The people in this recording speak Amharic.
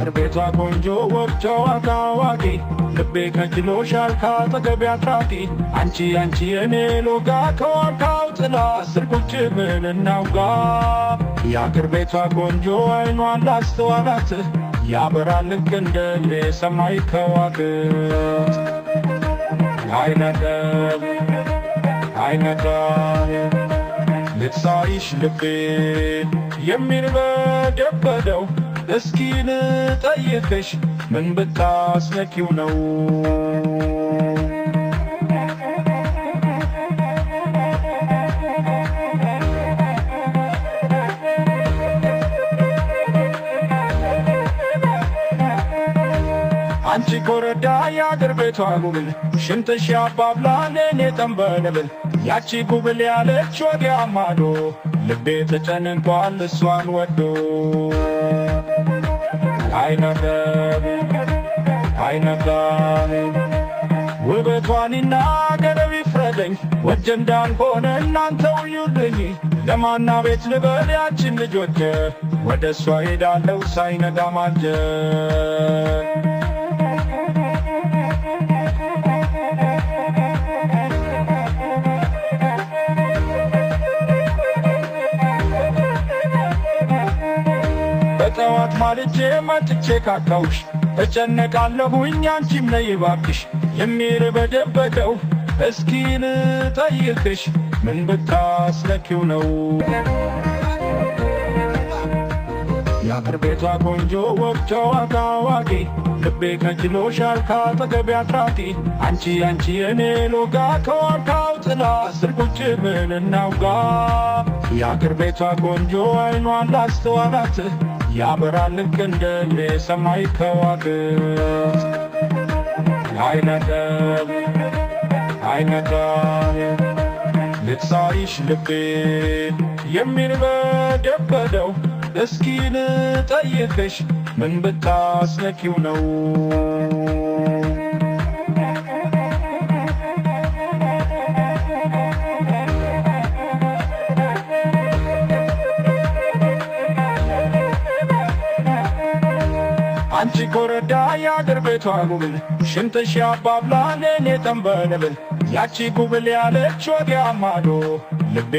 የአገር ቤቷ ቆንጆ ውብ ጨዋታ አዋቂ ልቤ ከጅሎሻል ካጠገቤ አትራቂ አንቺ የኔ ሎጋ ከዋርካው ጥላ ስር ቁጭ ብለን እናውጋ የአገር ቤቷ ቆንጆ አይኗን ላስተዋላት ያበራል ልክ እንደ ሰማይ ከዋክብት አይነቀብ ልትሳይሽ ልቤ የሚርበደበደው እስኪ ልጠይቅሽ ምን ብታስነኪው ነው አንቺ ኮረዳ የአገር ቤቷ ጉብል ሽንትሽ ያባብላል እኔ ጠንበለብል ያቺ ጉብል ያለች ወዲያ ማዶ ልቤ ተጨንቋል እሷን ወዶ አይነቀብ ውበቷን ይናገረው ይፍረደኝ ወጀ እንዳልሆነ እናንተው ይዩልኝ ለማና ቤት ልበል ያችን ልጆች ወደ እሷ ሄዳለሁ ሳይነጋ ማልጀት በጠዋት ማልጄ መጥቼ ካካውሽ እጨነቃለሁኝ አንቺም ነይ እባክሽ የሚርበደበደው እስኪ ልጠይቅሽ ምን ብታስነኪው ነው የአገር ቤቷ ቆንጆ ውብ ጨዋታ አዋቂ ልቤ ከጅሎሻል ካጠገቤ አትራቂ አንቺ የኔ ሎጋ ከዋርካው ጥላ ስር ቁጭ ብለን እናውጋ የአገር ቤቷ ቆንጆ አይኗን ላስተዋላት ያበራል ልክ እንደ ሰማይ ከዋክብት አይነቀብ ልትሳይሽ ልቤ የሚርበደበደው እስኪ ልጠይቅሽ ምን ብታስነኪው ነው አንቺ ኮረዳ የአገር ቤቷ ጉብል ሽንትሽ ያባብላል እኔ ጠንበለብል ያቺ ጉብል ያለች ወዲያ ማዶ ልቤ